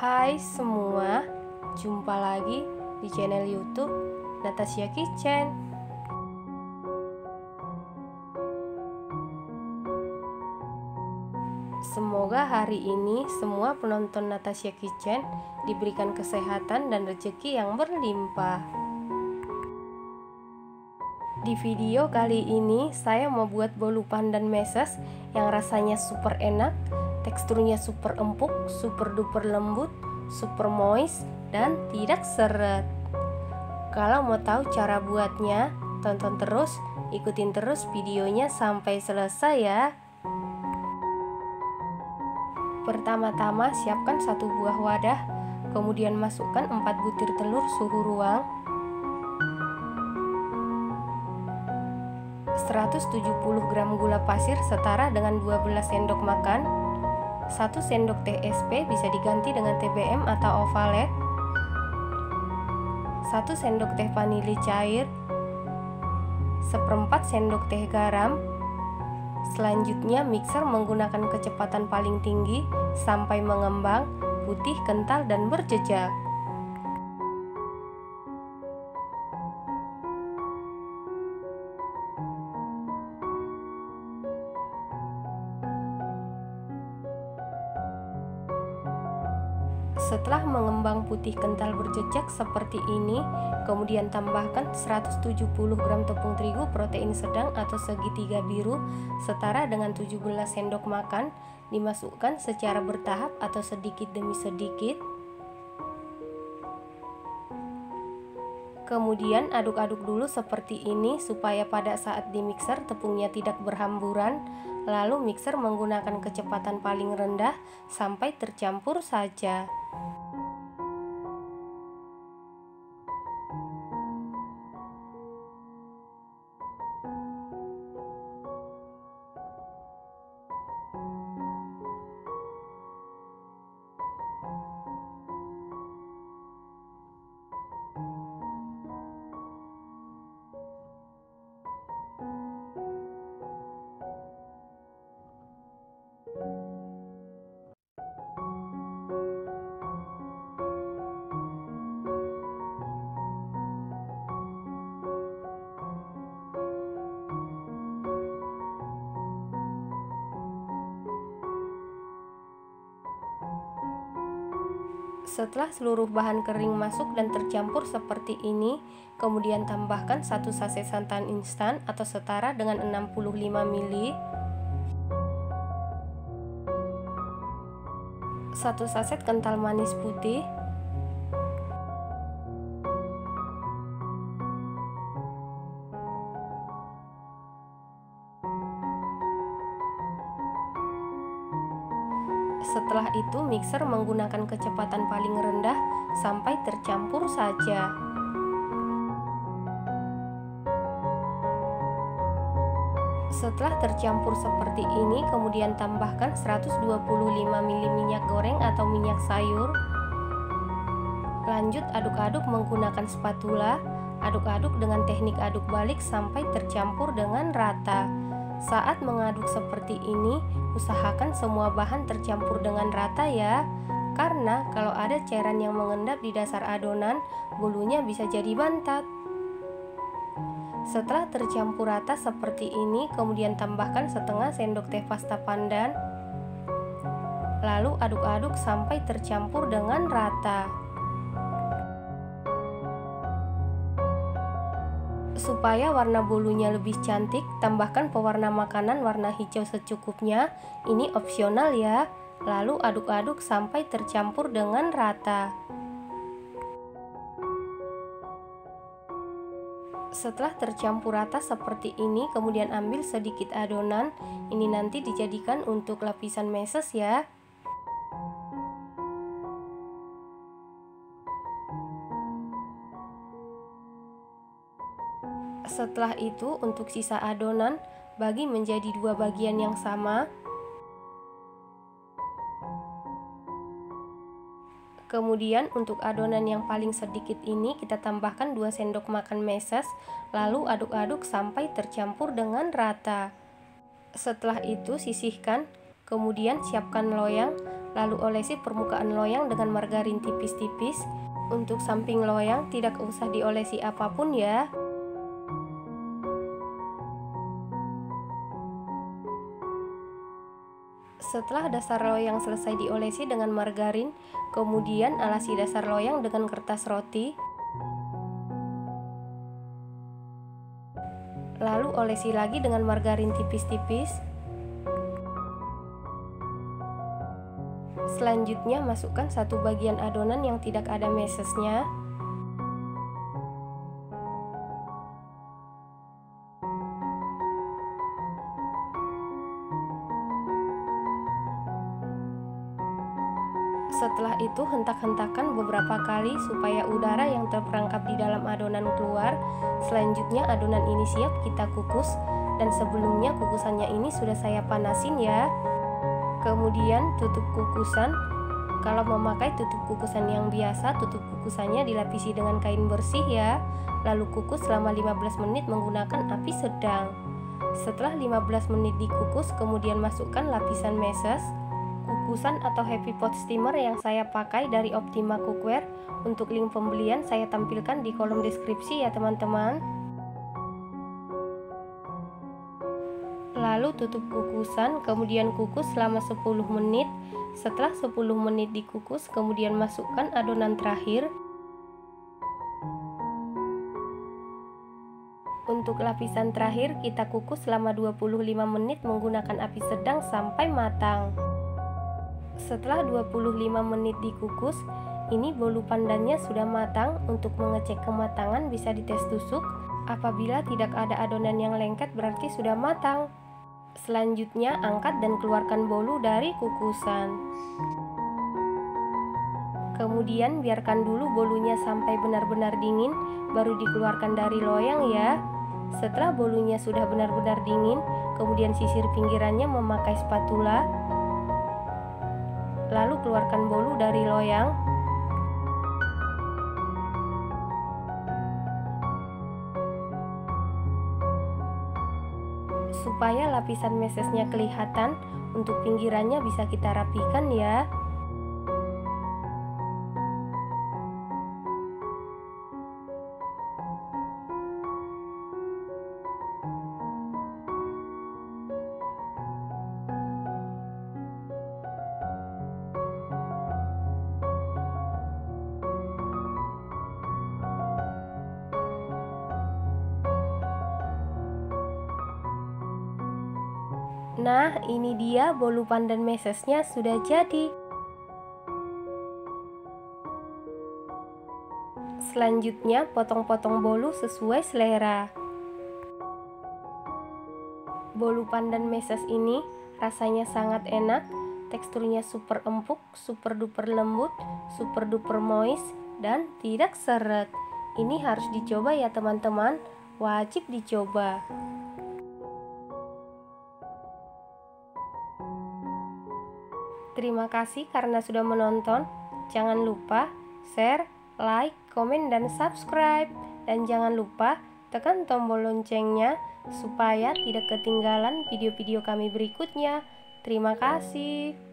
Hai semua, jumpa lagi di channel YouTube Natasha Kitchen. Semoga hari ini semua penonton Natasha Kitchen diberikan kesehatan dan rezeki yang berlimpah. Di video kali ini saya mau buat bolu pandan meses yang rasanya super enak, teksturnya super empuk, super duper lembut, super moist, dan tidak seret. Kalau mau tahu cara buatnya, tonton terus, ikutin terus videonya sampai selesai ya. Pertama-tama siapkan satu buah wadah, kemudian masukkan 4 butir telur suhu ruang, 170 gram gula pasir setara dengan 12 sendok makan, 1 sendok teh SP bisa diganti dengan TBM atau Ovalet, 1 sendok teh vanili cair, 1/4 sendok teh garam. Selanjutnya mixer menggunakan kecepatan paling tinggi sampai mengembang, putih, kental, dan berjejak. Setelah mengembang putih kental berjejak seperti ini, kemudian tambahkan 170 gram tepung terigu protein sedang atau segitiga biru setara dengan 17 sendok makan, dimasukkan secara bertahap atau sedikit demi sedikit. Kemudian aduk-aduk dulu seperti ini supaya pada saat di mixer tepungnya tidak berhamburan. Lalu mixer menggunakan kecepatan paling rendah sampai tercampur saja. Setelah seluruh bahan kering masuk dan tercampur seperti ini, kemudian tambahkan 1 saset santan instan atau setara dengan 65 ml, 1 saset kental manis putih, Setelah itu mixer menggunakan kecepatan paling rendah sampai tercampur saja. Setelah tercampur seperti ini, kemudian tambahkan 125 ml minyak goreng atau minyak sayur. Lanjut aduk-aduk menggunakan spatula. Aduk-aduk dengan teknik aduk balik sampai tercampur dengan rata. Saat mengaduk seperti ini, usahakan semua bahan tercampur dengan rata ya, karena kalau ada cairan yang mengendap di dasar adonan, bolunya bisa jadi bantat. Setelah tercampur rata seperti ini, kemudian tambahkan setengah sendok teh pasta pandan. Lalu aduk-aduk sampai tercampur dengan rata. Supaya warna bolunya lebih cantik, tambahkan pewarna makanan warna hijau secukupnya. Ini opsional ya. Lalu aduk-aduk sampai tercampur dengan rata. Setelah tercampur rata seperti ini, kemudian ambil sedikit adonan. Ini nanti dijadikan untuk lapisan meses ya. Setelah itu untuk sisa adonan bagi menjadi 2 bagian yang sama. Kemudian untuk adonan yang paling sedikit ini kita tambahkan 2 sendok makan meses, lalu aduk-aduk sampai tercampur dengan rata. Setelah itu sisihkan, kemudian siapkan loyang. Lalu olesi permukaan loyang dengan margarin tipis-tipis. Untuk samping loyang tidak usah diolesi apapun ya. Setelah dasar loyang selesai diolesi dengan margarin, kemudian alasi dasar loyang dengan kertas roti. Lalu olesi lagi dengan margarin tipis-tipis. Selanjutnya masukkan satu bagian adonan yang tidak ada mesesnya. Setelah itu hentak-hentakan beberapa kali supaya udara yang terperangkap di dalam adonan keluar. Selanjutnya adonan ini siap kita kukus, dan sebelumnya kukusannya ini sudah saya panasin ya. Kemudian tutup kukusan. Kalau memakai tutup kukusan yang biasa, tutup kukusannya dilapisi dengan kain bersih ya. Lalu kukus selama 15 menit menggunakan api sedang. Setelah 15 menit dikukus, kemudian masukkan lapisan meses. Kukusan atau happy pot steamer yang saya pakai dari Optima Cookware. Untuk link pembelian saya tampilkan di kolom deskripsi ya teman-teman. Lalu tutup kukusan, kemudian kukus selama 10 menit. Setelah 10 menit dikukus, kemudian masukkan adonan terakhir. Untuk lapisan terakhir kita kukus selama 25 menit menggunakan api sedang sampai matang. Setelah 25 menit dikukus, ini bolu pandannya sudah matang. Untuk mengecek kematangan bisa dites tusuk. Apabila tidak ada adonan yang lengket berarti sudah matang. Selanjutnya angkat dan keluarkan bolu dari kukusan. Kemudian biarkan dulu bolunya sampai benar-benar dingin, baru dikeluarkan dari loyang ya. Setelah bolunya sudah benar-benar dingin, kemudian sisir pinggirannya memakai spatula. Lalu keluarkan bolu dari loyang. Supaya lapisan mesesnya kelihatan, untuk pinggirannya bisa kita rapikan ya. Nah, ini dia bolu pandan mesesnya sudah jadi. Selanjutnya potong-potong bolu sesuai selera. Bolu pandan meses ini rasanya sangat enak, teksturnya super empuk, super duper lembut, super duper moist, dan tidak seret. Ini harus dicoba ya teman-teman, wajib dicoba. Terima kasih karena sudah menonton. Jangan lupa share, like, komen, dan subscribe. Dan jangan lupa tekan tombol loncengnya supaya tidak ketinggalan video-video kami berikutnya. Terima kasih.